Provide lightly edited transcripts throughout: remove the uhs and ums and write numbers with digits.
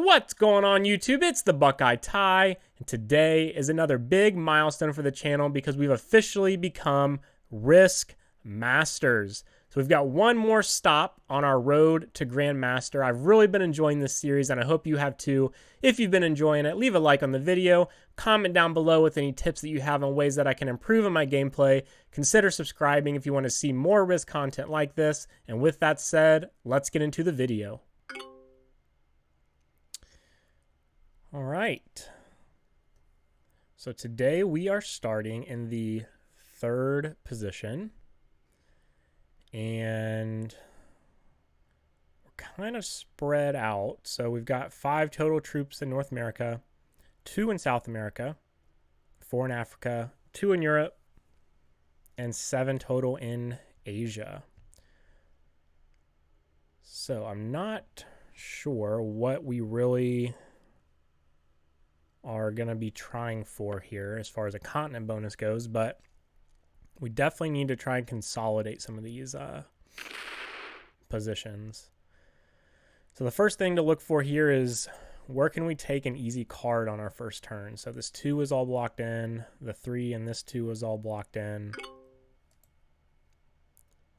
What's going on YouTube? It's the Buckeye Ty, and today is another big milestone for the channel because we've officially become Risk Masters. So we've got one more stop on our road to Grandmaster. I've really been enjoying this series and I hope you have too. If you've been enjoying it, leave a like on the video, comment down below with any tips that you have on ways that I can improve on my gameplay. Consider subscribing if you want to see more Risk content like this. And with that said, let's get into the video. All right, so today we are starting in the third position, and we're kind of spread out. So we've got 5 total troops in North America, 2 in South America, 4 in Africa, 2 in Europe, and 7 total in Asia. So I'm not sure what we really are going to be trying for here as far as a continent bonus goes, but we definitely need to try and consolidate some of these positions. So the first thing to look for here is where can we take an easy card on our first turn. So this 2 is all blocked in, the 3 and this 2 is all blocked in,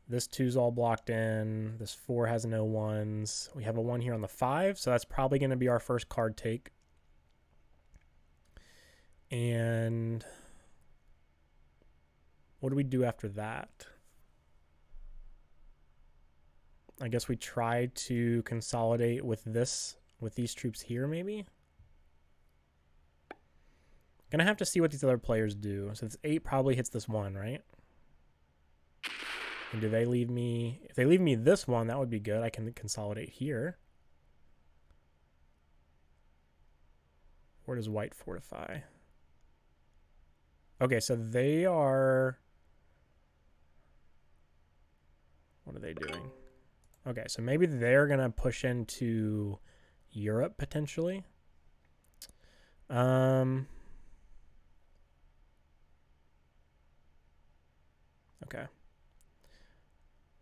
this 2 is all blocked in, this 4 has no 1s, we have a 1 here on the 5, so that's probably going to be our first card take. And what do we do after that? I guess we try to consolidate with these troops here, maybe? Gonna have to see what these other players do. So this 8 probably hits this 1, right? And do they leave me? If they leave me this 1, that would be good. I can consolidate here. Where does white fortify? Okay, so they are... What are they doing? Okay, so maybe they're going to push into Europe, potentially. Okay.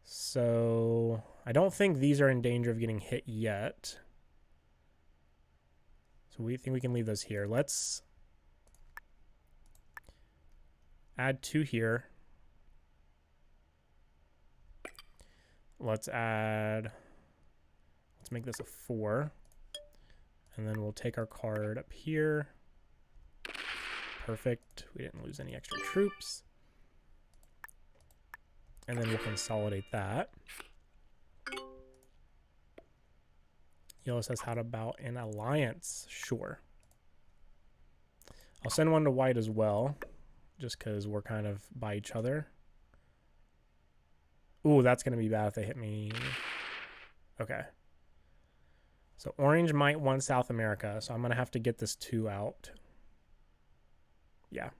So, I don't think these are in danger of getting hit yet. So we think we can leave those here. Let's add 2 here. Let's make this a 4. And then we'll take our card up here. Perfect. We didn't lose any extra troops. And then we'll consolidate that. Yellow says, how about an alliance? Sure. I'll send one to white as well, just because we're kind of by each other. Ooh, that's going to be bad if they hit me. Okay. So orange might want South America, so I'm going to have to get this 2 out. Yeah.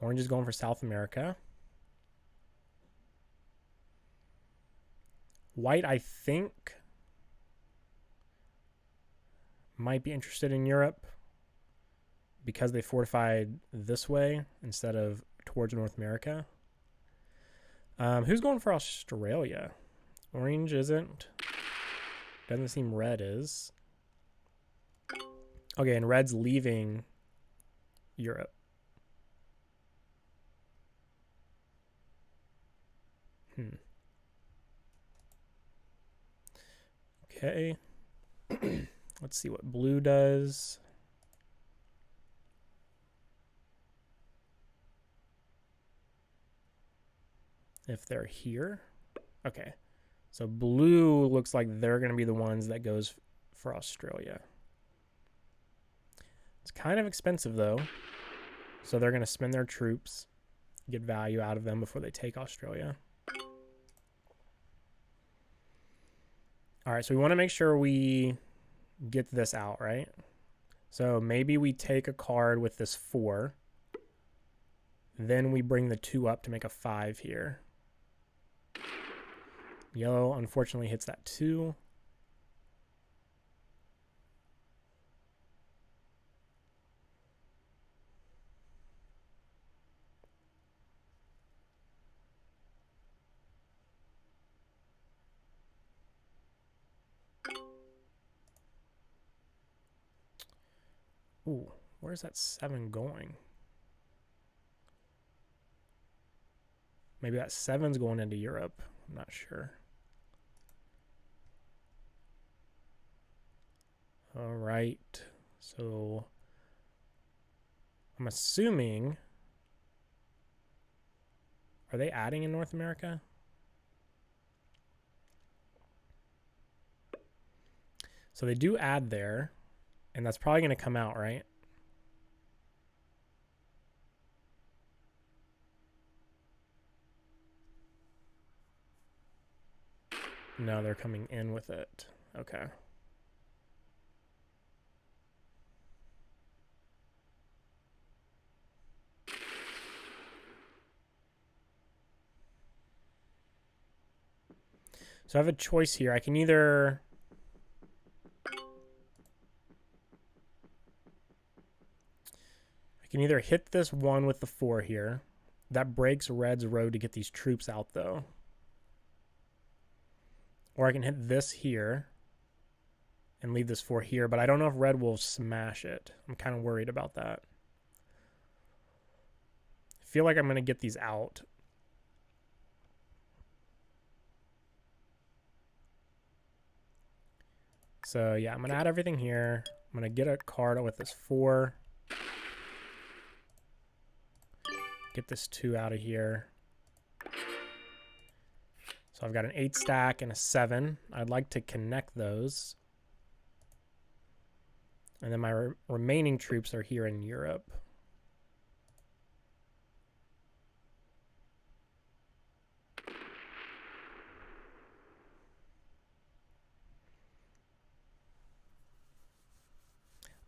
Orange is going for South America. White, I think, might be interested in Europe because they fortified this way instead of towards North America. Who's going for Australia? Orange isn't. Doesn't seem red is. Okay, and red's leaving Europe. Okay. Let's see what blue does. If they're here. Okay. So blue looks like they're going to be the ones that goes for Australia. It's kind of expensive though. So they're going to spend their troops, get value out of them before they take Australia. All right, so we want to make sure we get this out, right? So maybe we take a card with this 4. Then we bring the 2 up to make a 5 here. Yellow unfortunately hits that 2. Ooh, where's that 7 going? Maybe that 7's going into Europe. I'm not sure. All right. So I'm assuming... Are they adding in North America? So they do add there, and that's probably going to come out, right? No, they're coming in with it. Okay. So I have a choice here. I can either... hit this 1 with the 4 here. That breaks Red's road to get these troops out, though. Or I can hit this here and leave this 4 here, but I don't know if Red will smash it. I'm kind of worried about that. I feel like I'm going to get these out. So yeah, I'm going to add everything here. I'm going to get a card with this 4. Get this 2 out of here. So I've got an 8 stack and a 7. I'd like to connect those. And then my remaining troops are here in Europe.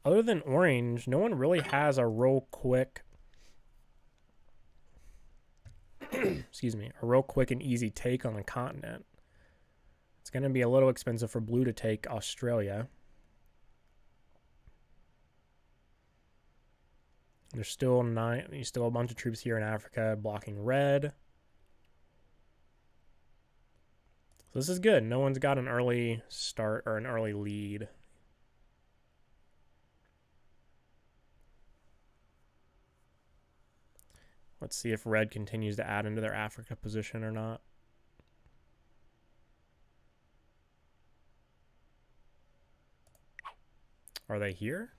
Other than orange, no one really has a real quick... excuse me, a real quick and easy take on the continent. It's going to be a little expensive for blue to take Australia. There's still a bunch of troops here in Africa blocking red. So this is good. No one's got an early start or an early lead. Let's see if red continues to add into their Africa position or not. Are they here?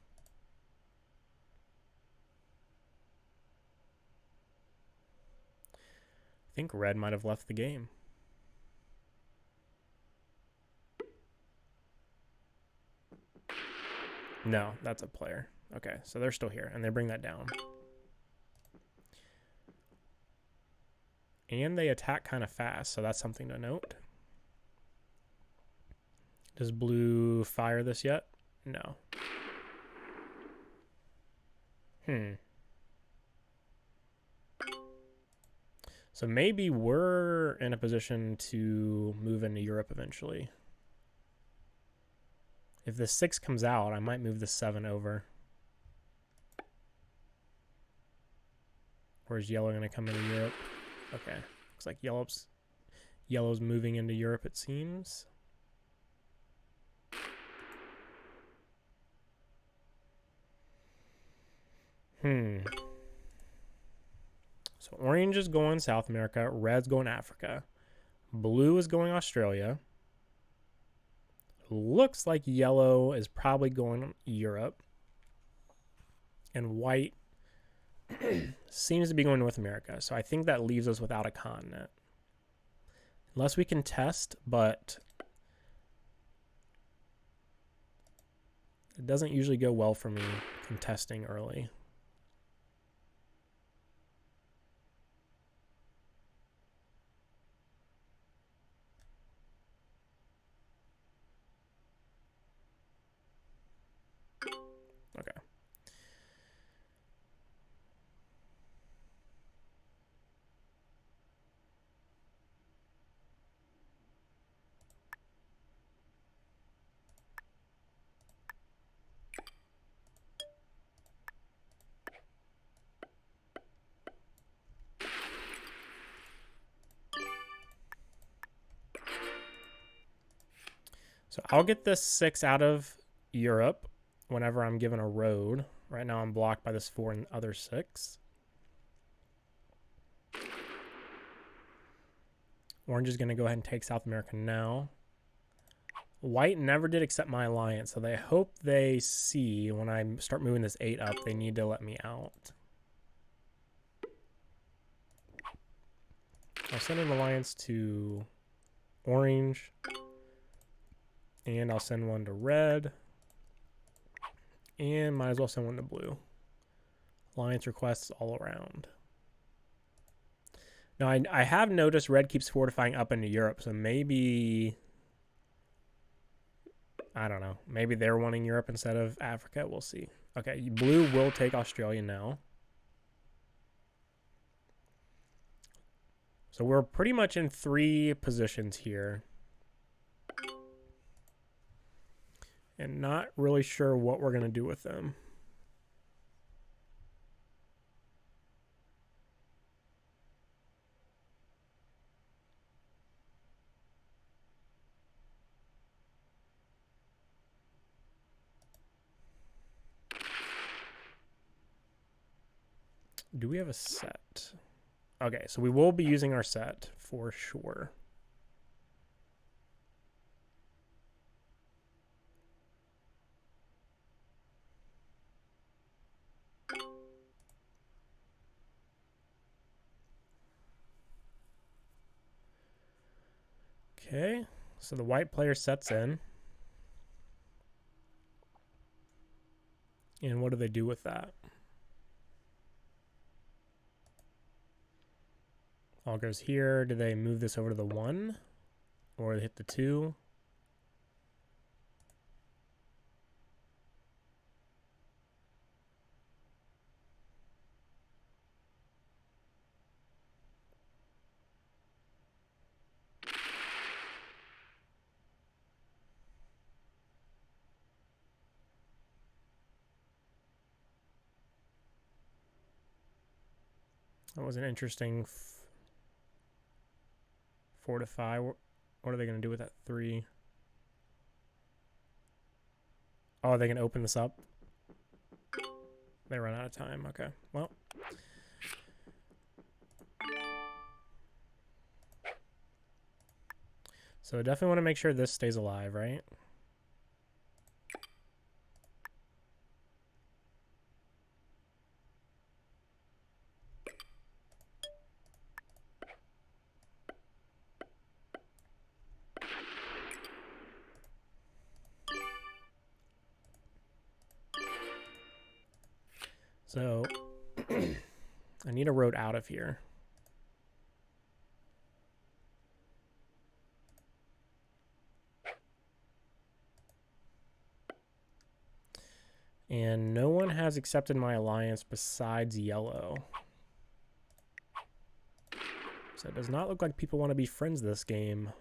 I think red might have left the game. No, that's a player. Okay, so they're still here, and they bring that down. And they attack kind of fast, so that's something to note. Does blue fire this yet? No. So maybe we're in a position to move into Europe eventually. If the 6 comes out, I might move the 7 over. Or is yellow going to come into Europe? Okay. Looks like yellow's moving into Europe, it seems. So orange is going South America, red's going Africa. Blue is going Australia. Looks like yellow is probably going Europe. And white seems to be going North America. So I think that leaves us without a continent. Unless we can test, but it doesn't usually go well for me contesting early. Okay. So I'll get this 6 out of Europe whenever I'm given a road. Right now I'm blocked by this 4 and other 6. Orange is going to go ahead and take South America now. White never did accept my alliance, so they hope they see when I start moving this 8 up, they need to let me out. I'll send an alliance to orange, and I'll send one to red, and might as well send one to blue. Alliance requests all around. Now, I have noticed red keeps fortifying up into Europe, so maybe, I don't know, maybe they're wanting Europe instead of Africa. We'll see. Okay, blue will take Australia now. So we're pretty much in 3 positions here. And not really sure what we're going to do with them. Do we have a set? Okay, so we will be using our set for sure. Okay, so the white player sets in. And what do they do with that? All goes here. Do they move this over to the 1? Or they hit the 2? That was an interesting 4 to 5. What are they going to do with that 3? Oh, they can open this up. They run out of time. Okay. Well. So I definitely want to make sure this stays alive, right? So I need a road out of here. And no one has accepted my alliance besides yellow. So it does not look like people want to be friends this game,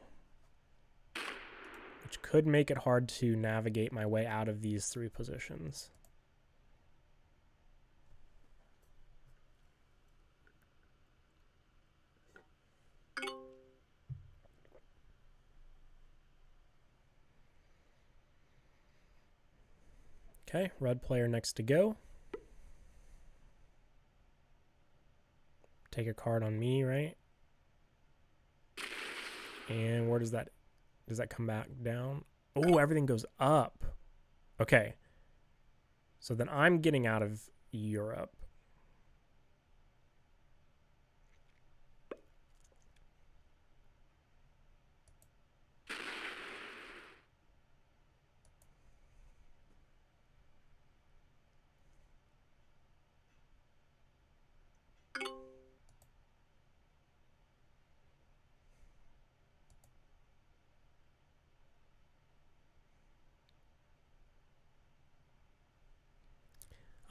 which could make it hard to navigate my way out of these 3 positions. Okay, red player next to go. Take a card on me, right? And where does that come back down? Oh, everything goes up. Okay. So then I'm getting out of Europe.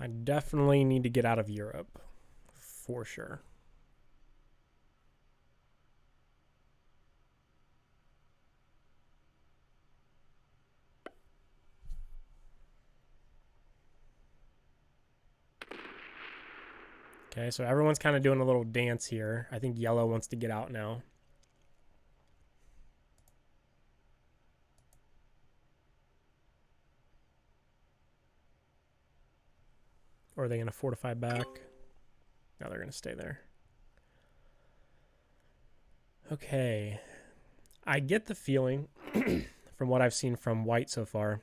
I definitely need to get out of Europe, for sure. Okay, so everyone's kind of doing a little dance here. I think yellow wants to get out now. Or are they going to fortify back? No, they're going to stay there. Okay. I get the feeling from what I've seen from white so far,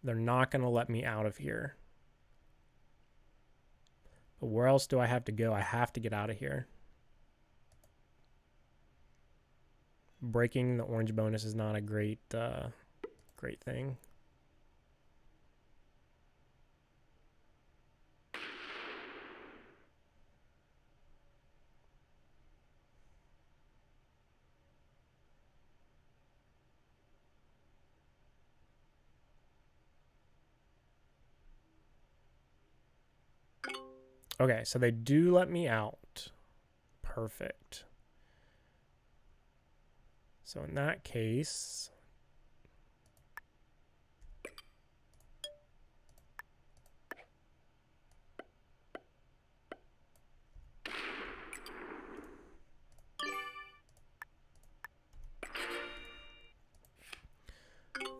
they're not going to let me out of here. But where else do I have to go? I have to get out of here. Breaking the orange bonus is not a great thing. Okay, so they do let me out. Perfect. So in that case,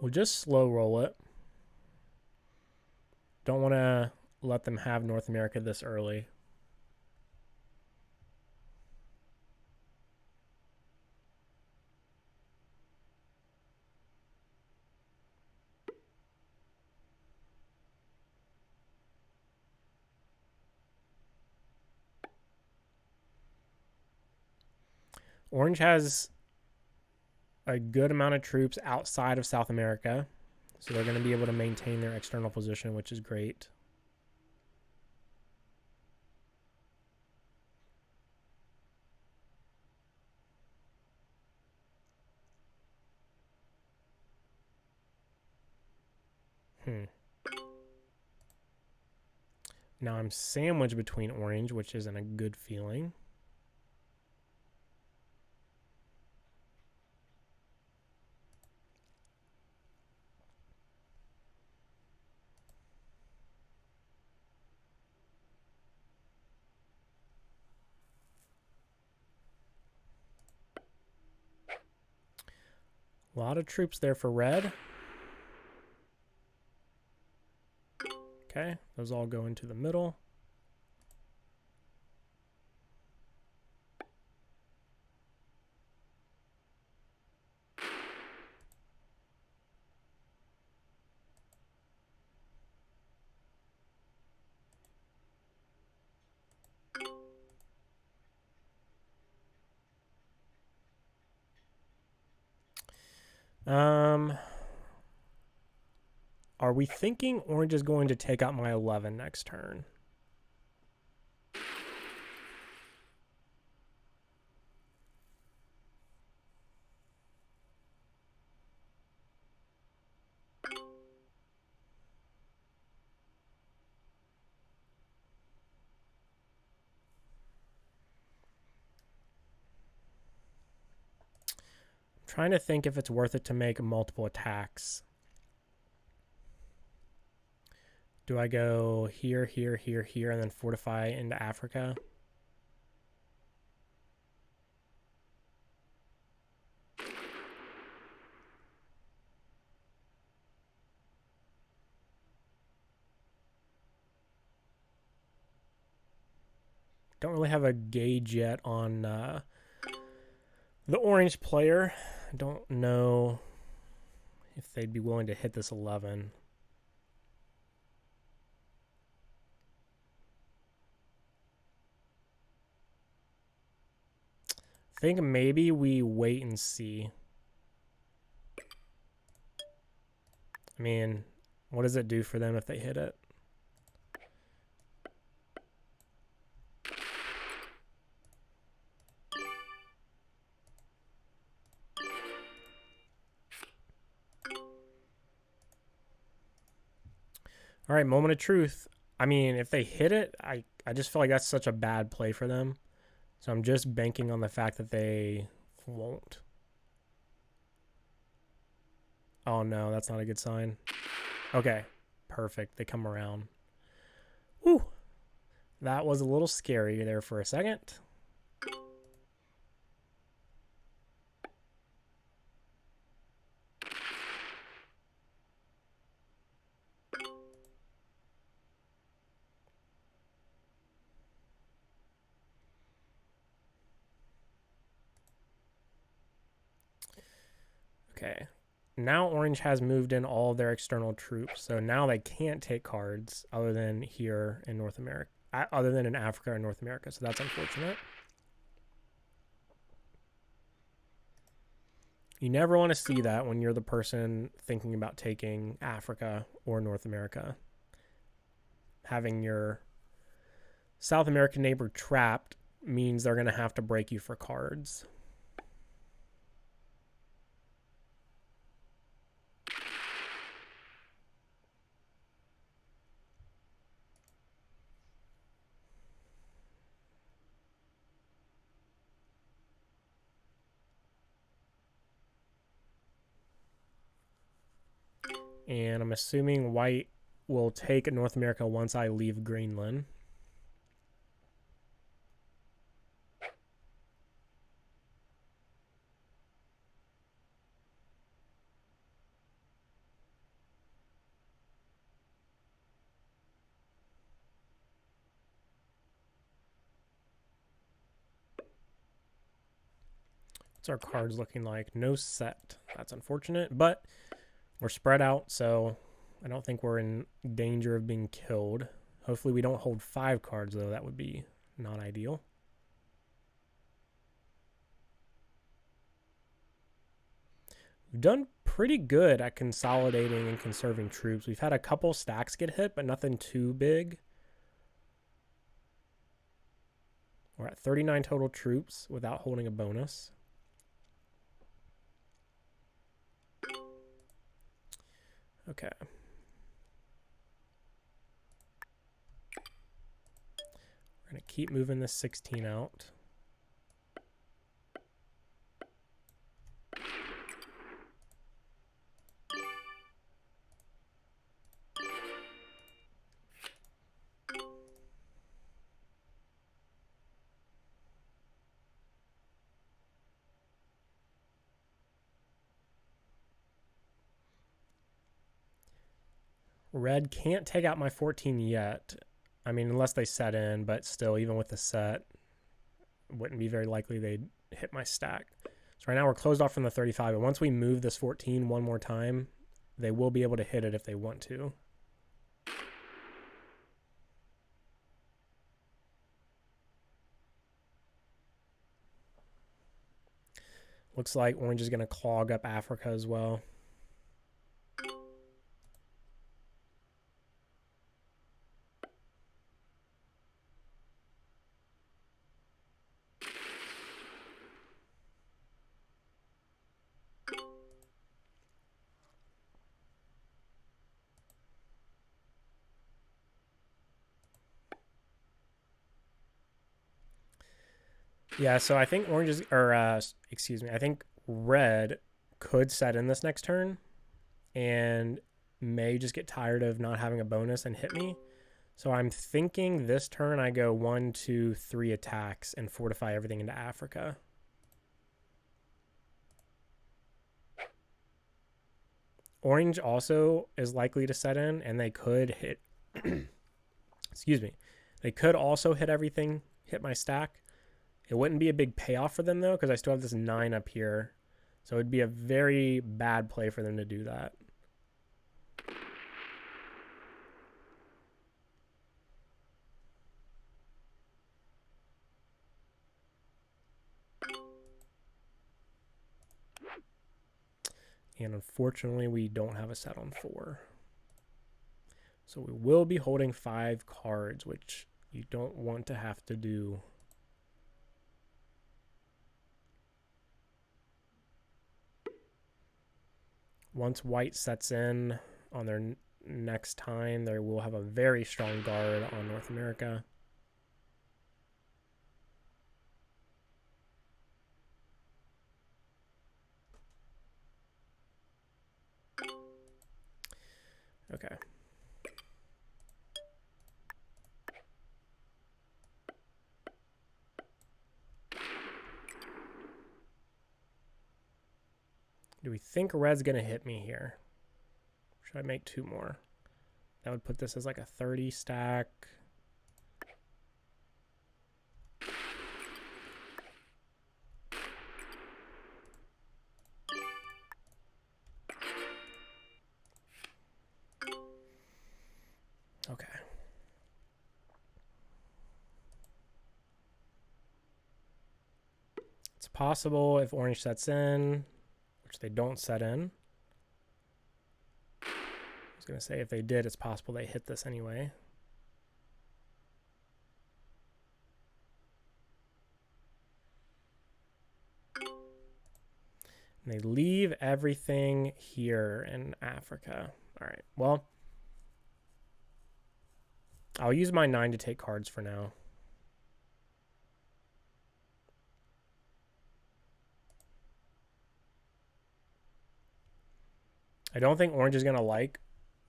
we'll just slow roll it. Don't want to let them have North America this early. Orange has a good amount of troops outside of South America, so they're going to be able to maintain their external position, which is great. Now I'm sandwiched between orange, which isn't a good feeling. A lot of troops there for red. Okay, those all go into the middle. Are we thinking orange is going to take out my 11 next turn? I'm trying to think if it's worth it to make multiple attacks. Do I go here, here, here, here, and then fortify into Africa? Don't really have a gauge yet on the orange player. I don't know if they'd be willing to hit this 11. I think maybe we wait and see. I mean, what does it do for them if they hit it? All right, moment of truth. I mean, if they hit it, I just feel like that's such a bad play for them. So I'm just banking on the fact that they won't. Oh no, that's not a good sign. Okay, perfect. They come around. Whew. That was a little scary there for a second. Okay. Now orange has moved in all of their external troops, so now they can't take cards other than here in North America, other than in Africa or North America, so that's unfortunate. You never want to see that when you're the person thinking about taking Africa or North America. Having your South American neighbor trapped means they're going to have to break you for cards. And I'm assuming white will take North America once I leave Greenland. What's our cards looking like? No set. That's unfortunate, but we're spread out, so I don't think we're in danger of being killed. Hopefully we don't hold 5 cards, though. That would be not ideal. We've done pretty good at consolidating and conserving troops. We've had a couple stacks get hit, but nothing too big. We're at 39 total troops without holding a bonus. Okay. We're going to keep moving this 16 out. Red can't take out my 14 yet. I mean, unless they set in, but still, even with the set, wouldn't be very likely they'd hit my stack. So right now we're closed off from the 35, but once we move this 14 one more time, they will be able to hit it if they want to. Looks like orange is going to clog up Africa as well. Yeah, so I think orange is, or excuse me, I think red could set in this next turn and may just get tired of not having a bonus and hit me. So I'm thinking this turn I go 1, 2, 3 attacks and fortify everything into Africa. Orange also is likely to set in, and they could hit, excuse me, they could also hit everything, hit my stack. It wouldn't be a big payoff for them, though, because I still have this 9 up here. So it'd be a very bad play for them to do that. And unfortunately, we don't have a set on 4. So we will be holding 5 cards, which you don't want to have to do. Once white sets in on their next time, they will have a very strong guard on North America. Okay. Do we think red's going to hit me here? Should I make 2 more? That would put this as like a 30 stack. Okay. It's possible if orange sets in, which they don't set in. I was going to say if they did, it's possible they hit this anyway. And they leave everything here in Africa. All right, well, I'll use my 9 to take cards for now. I don't think orange is going to like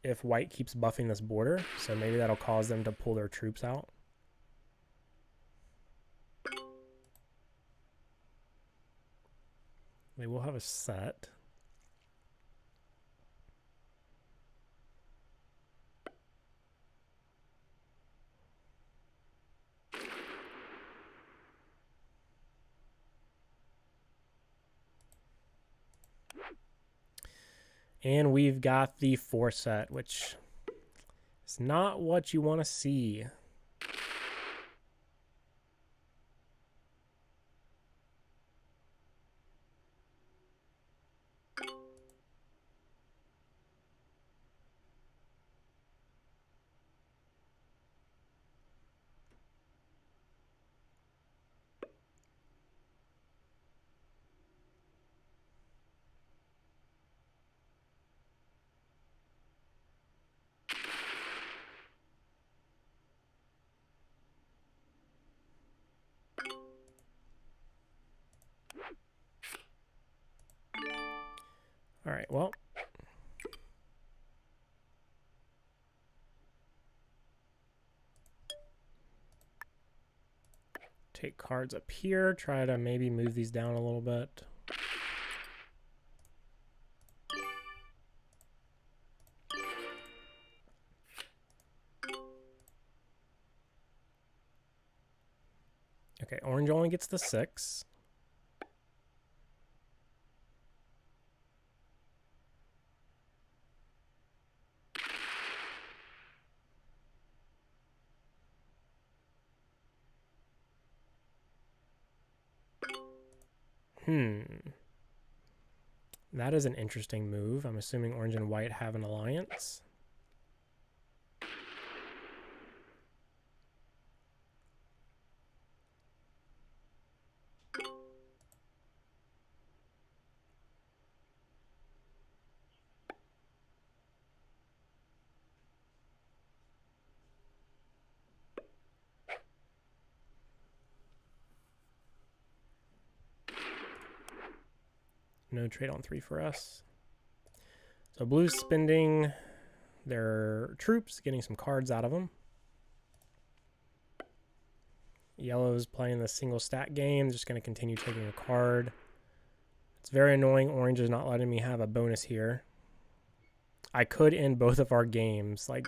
if white keeps buffing this border, so maybe that'll cause them to pull their troops out. They will have a set. And we've got the 4 set, which is not what you want to see. All right, well. Take cards up here, try to maybe move these down a little bit. Okay, orange only gets the 6. That is an interesting move. I'm assuming orange and white have an alliance. No trade on 3 for us. So blue's spending their troops, getting some cards out of them. Yellow's playing the single stat game, just going to continue taking a card. It's very annoying. Orange is not letting me have a bonus here. I could end both of our games, like,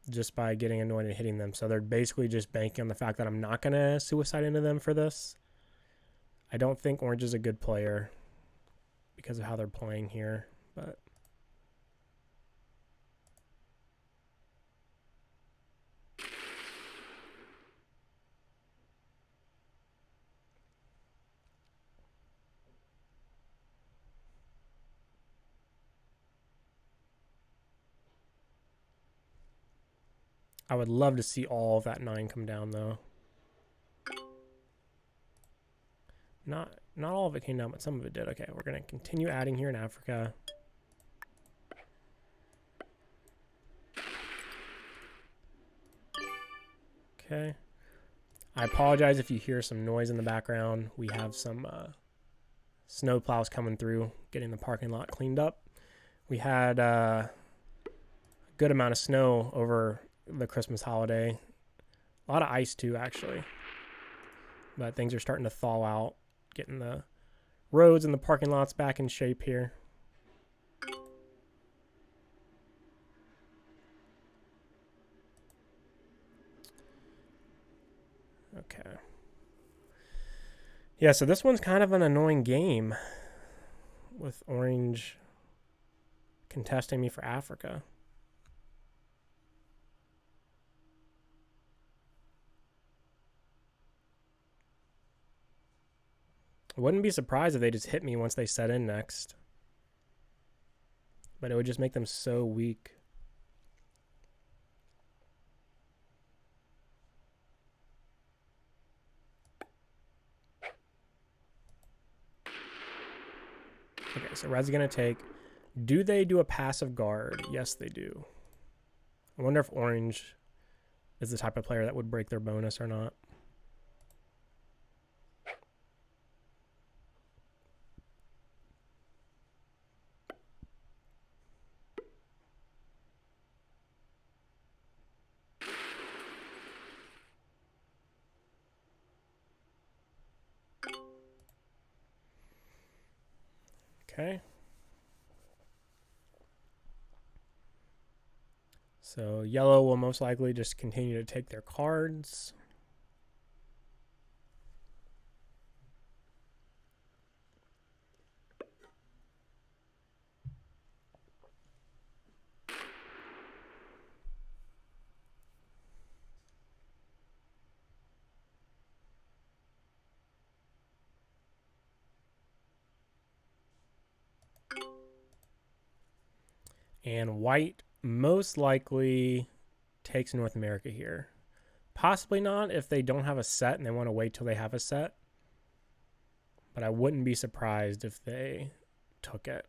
just by getting annoyed and hitting them. So they're basically just banking on the fact that I'm not going to suicide into them for this. I don't think orange is a good player because of how they're playing here, but I would love to see all of that 9 come down, though. Not all of it came down, but some of it did. Okay, we're going to continue adding here in Africa. Okay. I apologize if you hear some noise in the background. We have some snow plows coming through, getting the parking lot cleaned up. We had a good amount of snow over the Christmas holiday. A lot of ice, too, actually. But things are starting to thaw out, getting the roads and the parking lots back in shape here. Okay. Yeah, so this one's kind of an annoying game with orange contesting me for Africa. I wouldn't be surprised if they just hit me once they set in next. But it would just make them so weak. Okay, so red's going to take. Do they do a passive guard? Yes, they do. I wonder if orange is the type of player that would break their bonus or not. Okay. So yellow will most likely just continue to take their cards. And white most likely takes North America here. Possibly not if they don't have a set and they want to wait till they have a set. But I wouldn't be surprised if they took it.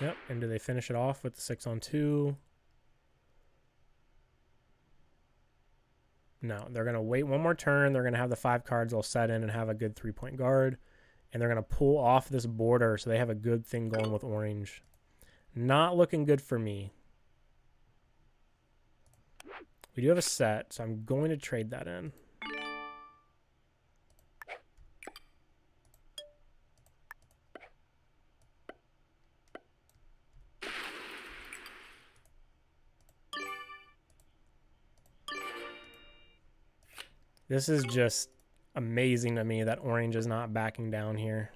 Yep, and do they finish it off with the 6-on-2? No, they're going to wait one more turn. They're going to have the 5 cards all set in and have a good 3-point guard. And they're going to pull off this border so they have a good thing going with orange. Not looking good for me. We do have a set, so I'm going to trade that in. This is just amazing to me that orange is not backing down here.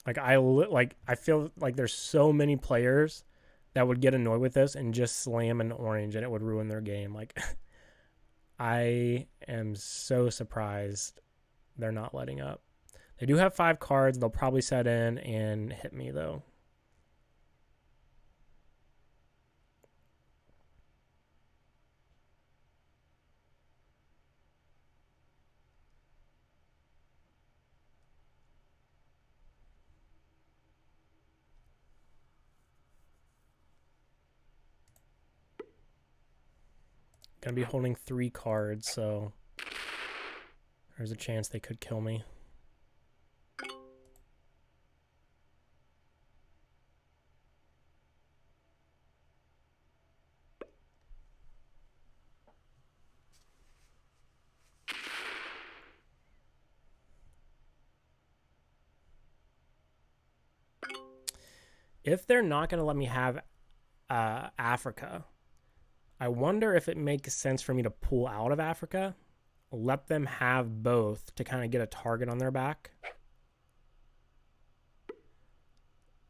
I feel like there's so many players that would get annoyed with this and just slam an orange and it would ruin their game. Like I am so surprised they're not letting up. They do have 5 cards. They'll probably set in and hit me though. Gonna be holding 3 cards, so there's a chance they could kill me. If they're not gonna let me have Africa, I wonder if it makes sense for me to pull out of Africa, let them have both to kind of get a target on their back.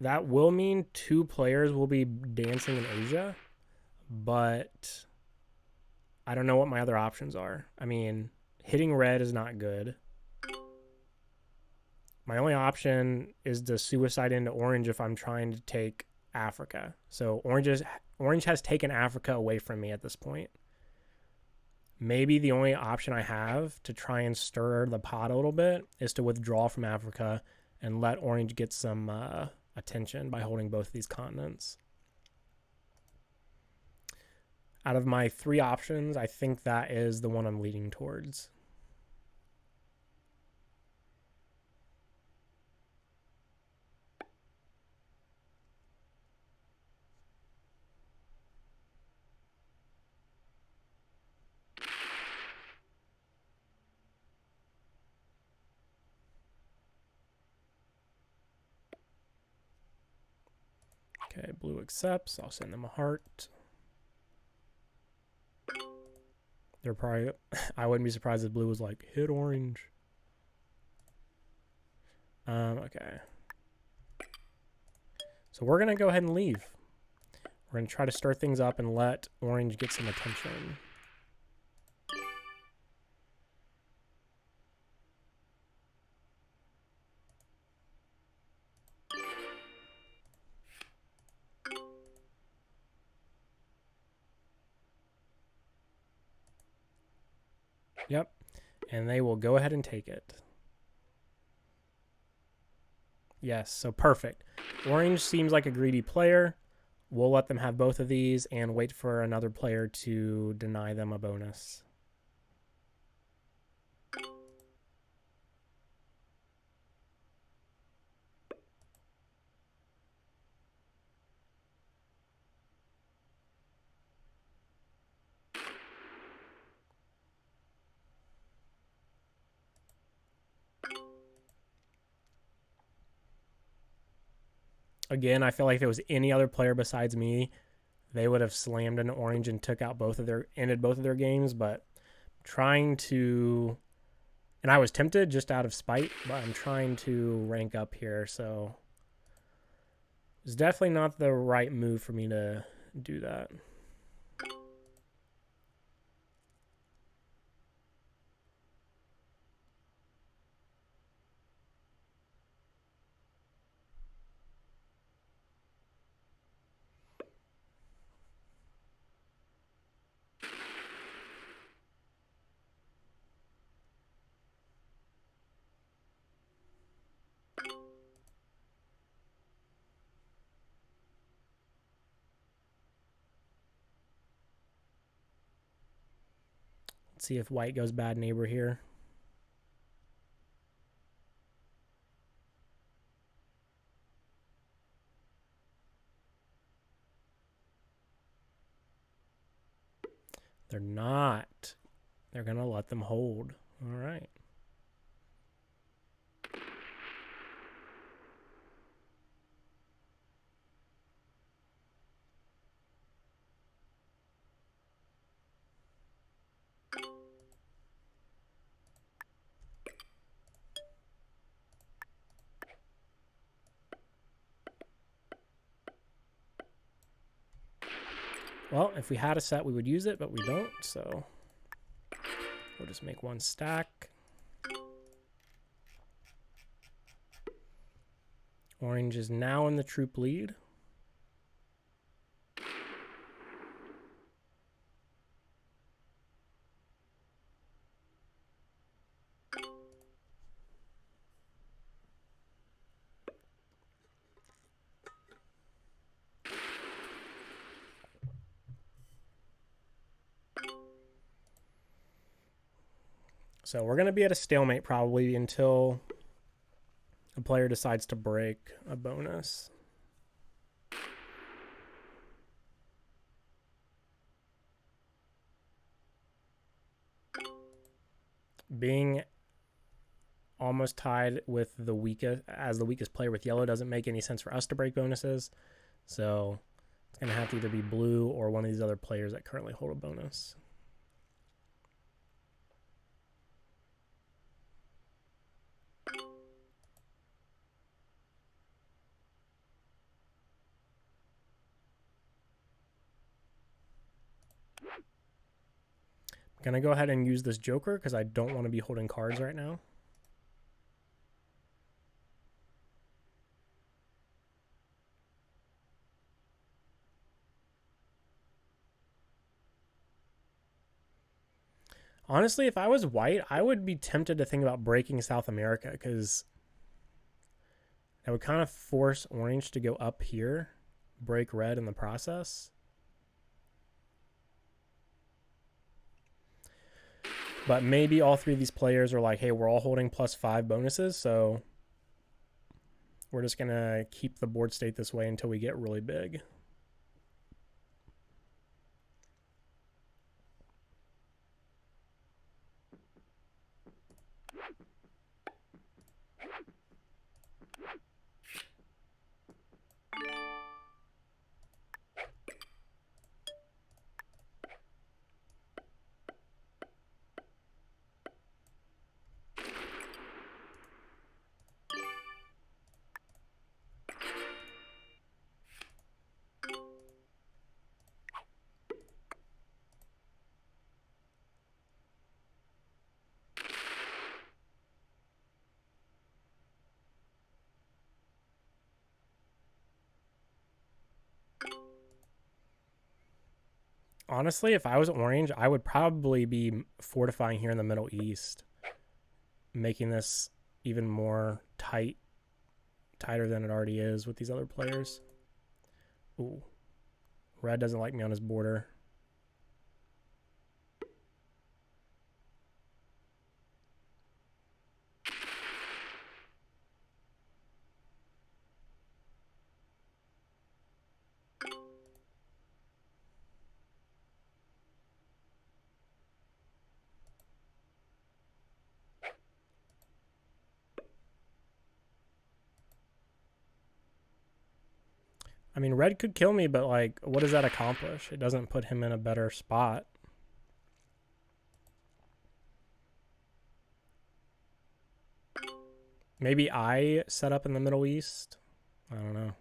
That will mean 2 players will be dancing in Asia, but I don't know what my other options are. I mean, hitting red is not good. My only option is to suicide into orange if I'm trying to take Africa. So orange has taken Africa away from me at this point. Maybe the only option I have to try and stir the pot a little bit is to withdraw from Africa and let orange get some attention by holding both of these continents. Out of my 3 options, I think that is the one I'm leaning towards. Okay, blue accepts. I'll send them a heart. They're probably, I wouldn't be surprised if blue was like, hit orange. Okay. So we're going to go ahead and leave. We're going to try to stir things up and let orange get some attention. Yep. And they will go ahead and take it. Yes, so perfect. Orange seems like a greedy player. We'll let them have both of these and wait for another player to deny them a bonus. Again, I feel like if it was any other player besides me, they would have slammed into orange and took out ended both of their games, but trying to, and I was tempted just out of spite, but I'm trying to rank up here, so it's definitely not the right move for me to do that. Let's see if white goes bad neighbor here. They're not. They're going to let them hold. All right. Well, if we had a set, we would use it, but we don't, so we'll just make one stack. Orange is now in the troop lead. So we're going to be at a stalemate probably until a player decides to break a bonus. Being almost tied with the weakest player with yellow doesn't make any sense for us to break bonuses. So it's going to have to either be blue or one of these other players that currently hold a bonus. I'm going to go ahead and use this joker because I don't want to be holding cards right now. Honestly, if I was white, I would be tempted to think about breaking South America because that would kind of force orange to go up here, break red in the process. But maybe all three of these players are like, hey, we're all holding +5 bonuses, so we're just going to keep the board state this way until we get really big. Honestly, if I was orange, I would probably be fortifying here in the Middle East, making this even more tighter than it already is with these other players. Ooh. Red doesn't like me on his border. I mean, red could kill me, but like, what does that accomplish? It doesn't put him in a better spot. Maybe I set up in the Middle East. I don't know.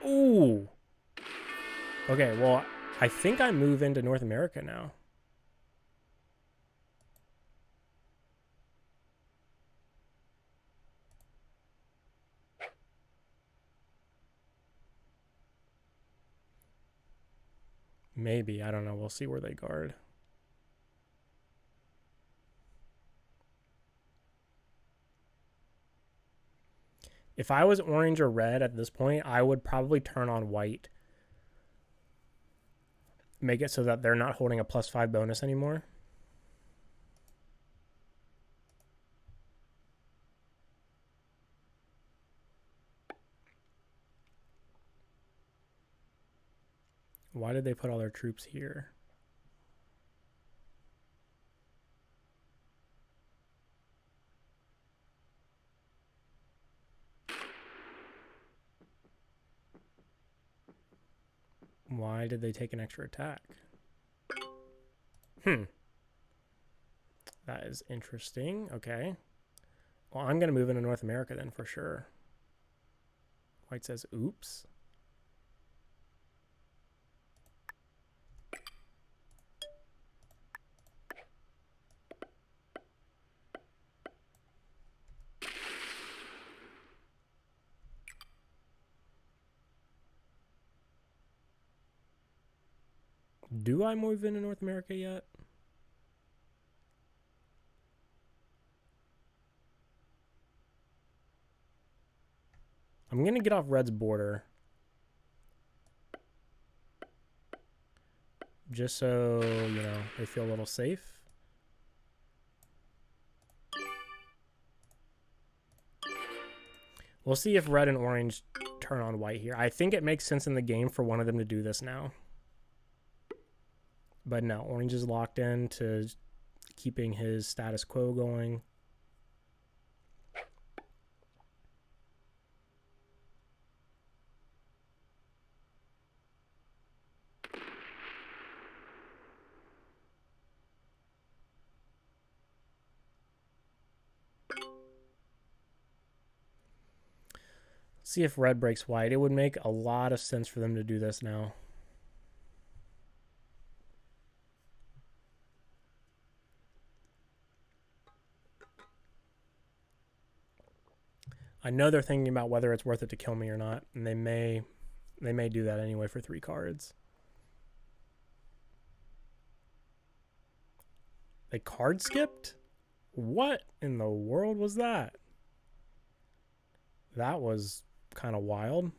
Ooh. Okay, well, I think I move into North America now. Maybe. I don't know. We'll see where they guard. If I was orange or red at this point, I would probably turn on white. Make it so that they're not holding a +5 bonus anymore. Why did they put all their troops here? Why did they take an extra attack? That is interesting. Okay. Well, I'm going to move into North America then for sure. White says, oops. Do I move into North America yet? I'm going to get off Red's border. Just so, you know, they feel a little safe. We'll see if red and orange turn on white here. I think it makes sense in the game for one of them to do this now. But no, orange is locked in to keeping his status quo going. See if red breaks white. It would make a lot of sense for them to do this now. I know they're thinking about whether it's worth it to kill me or not, and they may do that anyway for 3 cards. They card skipped? What in the world was that? That was kind of wild.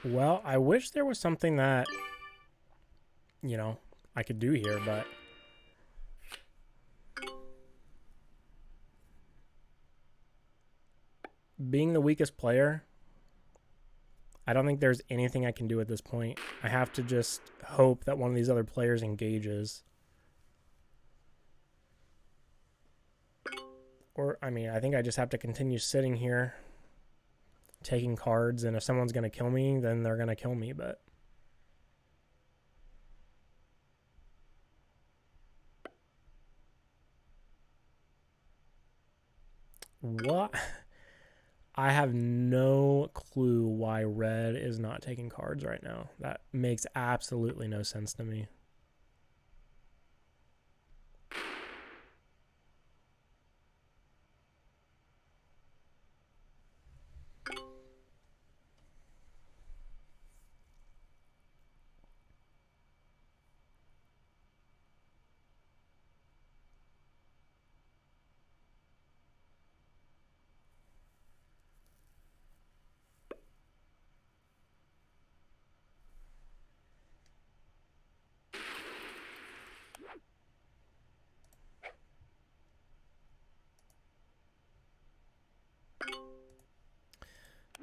Well, I wish there was something that, you know, I could do here, but being the weakest player, I don't think there's anything I can do at this point. I have to just hope that one of these other players engages. Or, I mean, I think I just have to continue sitting here, taking cards, and if someone's going to kill me, then they're going to kill me, but... What? I have no clue why red is not taking cards right now. That makes absolutely no sense to me.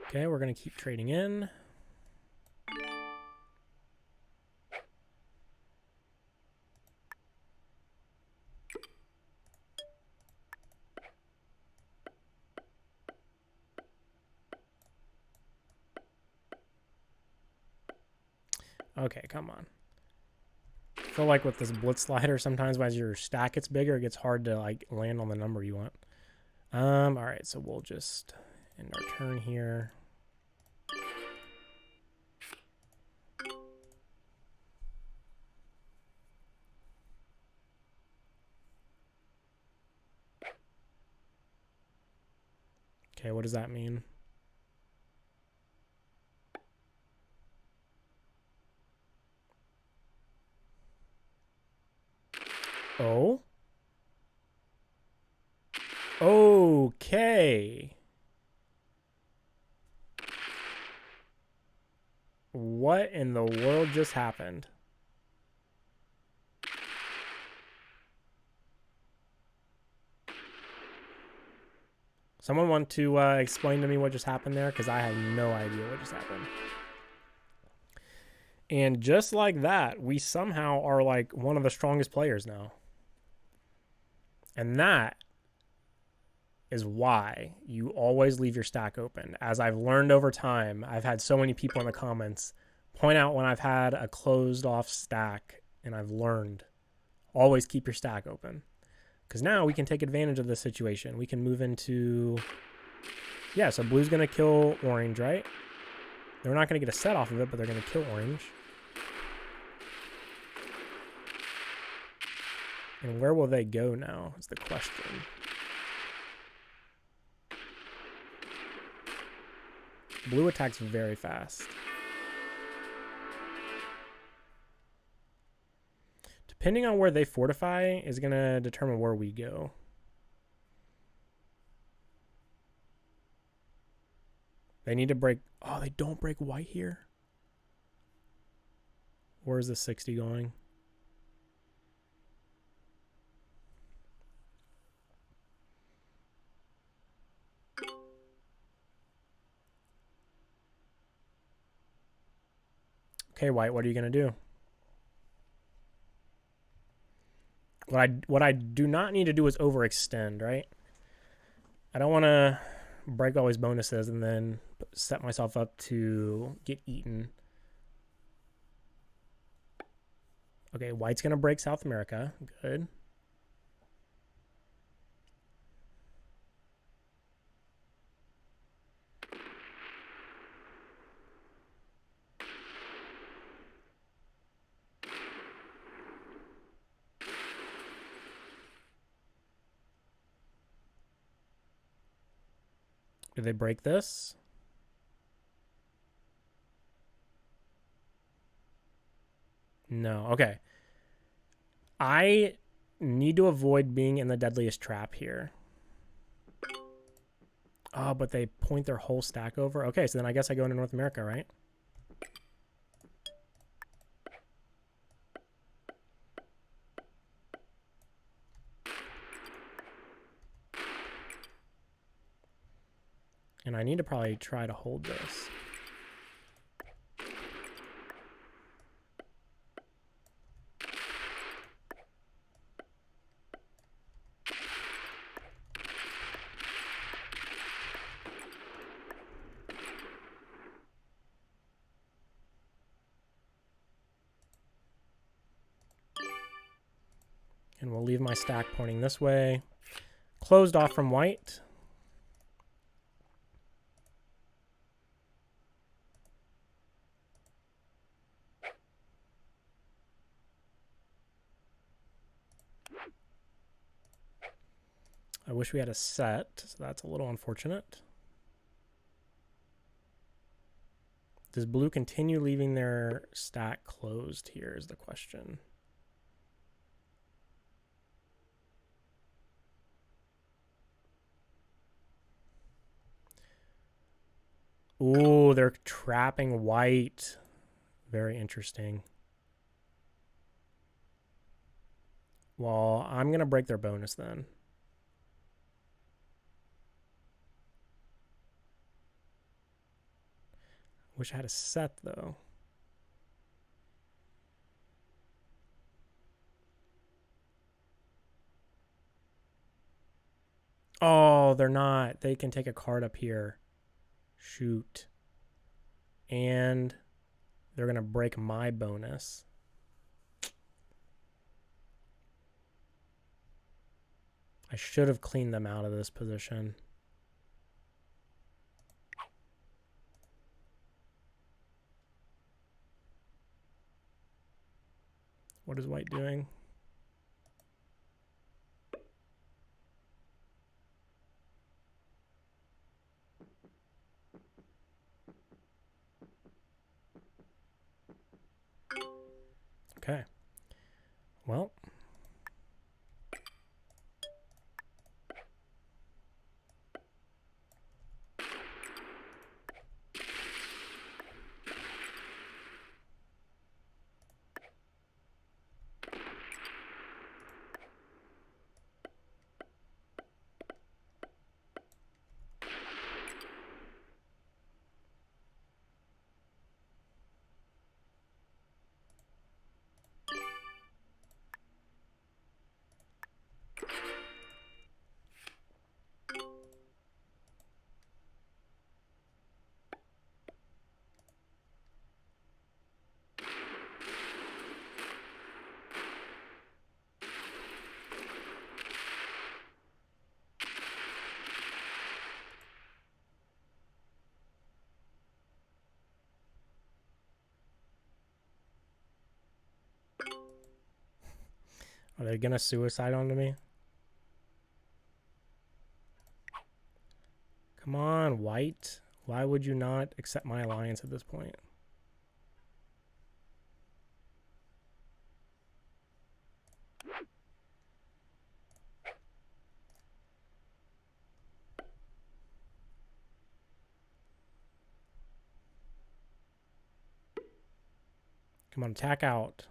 Okay, we're going to keep trading in. Okay, come on. I feel like with this blitz slider, sometimes as your stack gets bigger, it gets hard to like land on the number you want. All right, so we'll just end our turn here. Okay, what does that mean? Oh? Okay. What in the world just happened? Someone want to explain to me what just happened there? Because I have no idea what just happened. And just like that, we somehow are like one of the strongest players now. And that is why you always leave your stack open. As I've learned over time, I've had so many people in the comments point out when I've had a closed off stack, and I've learned always keep your stack open. Because now we can take advantage of this situation. We can move into... Yeah, so blue's going to kill orange, right? They're not going to get a set off of it, but they're going to kill orange. And where will they go now is the question. Blue attacks very fast. Depending on where they fortify is going to determine where we go. They need to break... Oh, they don't break white here? Where's the 60 going? Okay, white, what are you going to do? What I do not need to do is overextend, right? I don't want to break all these bonuses and then set myself up to get eaten. Okay, white's going to break South America. Good. Do they break this? No. Okay. I need to avoid being in the deadliest trap here. Oh, but they point their whole stack over. Okay, so then I guess I go into North America, right? And I need to probably try to hold this. And we'll leave my stack pointing this way. Closed off from white. I wish we had a set, so that's a little unfortunate. Does blue continue leaving their stack closed here is the question. Ooh, they're trapping white. Very interesting. Well, I'm going to break their bonus then. Wish I had a set, though. Oh, they're not. They can take a card up here. Shoot. And they're going to break my bonus. I should have cleaned them out of this position. What is white doing? Okay. Well. Are they going to suicide onto me? Come on, white. Why would you not accept my alliance at this point? Come on, attack out.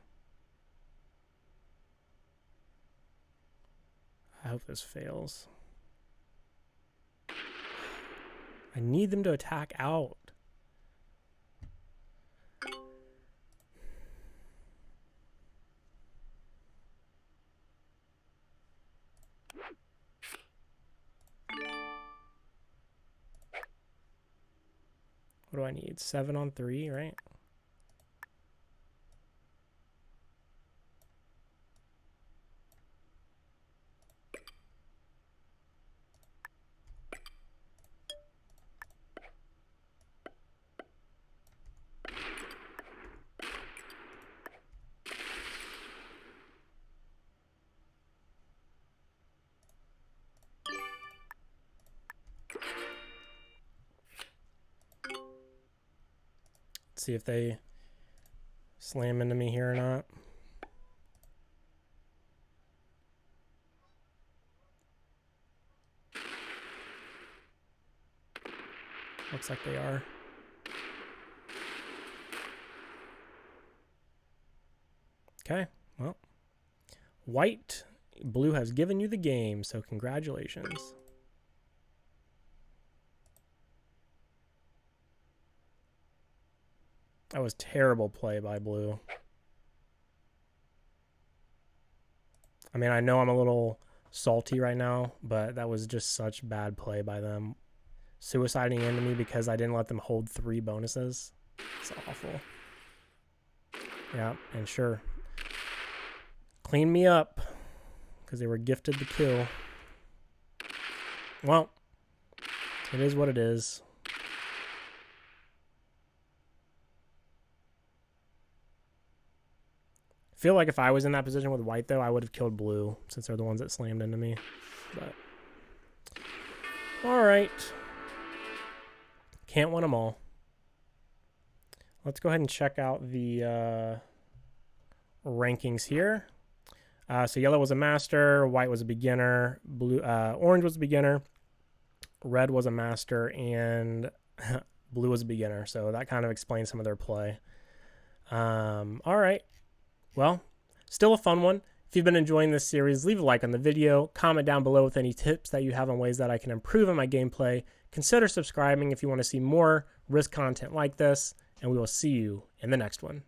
I hope this fails. I need them to attack out. What do I need? 7 on 3, right? See if they slam into me here or not. Looks like they are. Okay, well, blue has given you the game, so congratulations. That was terrible play by blue. I mean, I know I'm a little salty right now, but that was just such bad play by them. Suiciding into me because I didn't let them hold 3 bonuses. It's awful. Yeah, and sure. Clean me up because they were gifted the kill. Well, it is what it is. I feel like if I was in that position with white, though, I would have killed blue since they're the ones that slammed into me. But all right. Can't win them all. Let's go ahead and check out the rankings here. So yellow was a master, white was a beginner, orange was a beginner, red was a master, and blue was a beginner. So that kind of explains some of their play. All right. Well, still a fun one. If you've been enjoying this series, leave a like on the video, comment down below with any tips that you have on ways that I can improve on my gameplay. Consider subscribing if you want to see more Risk content like this, and we will see you in the next one.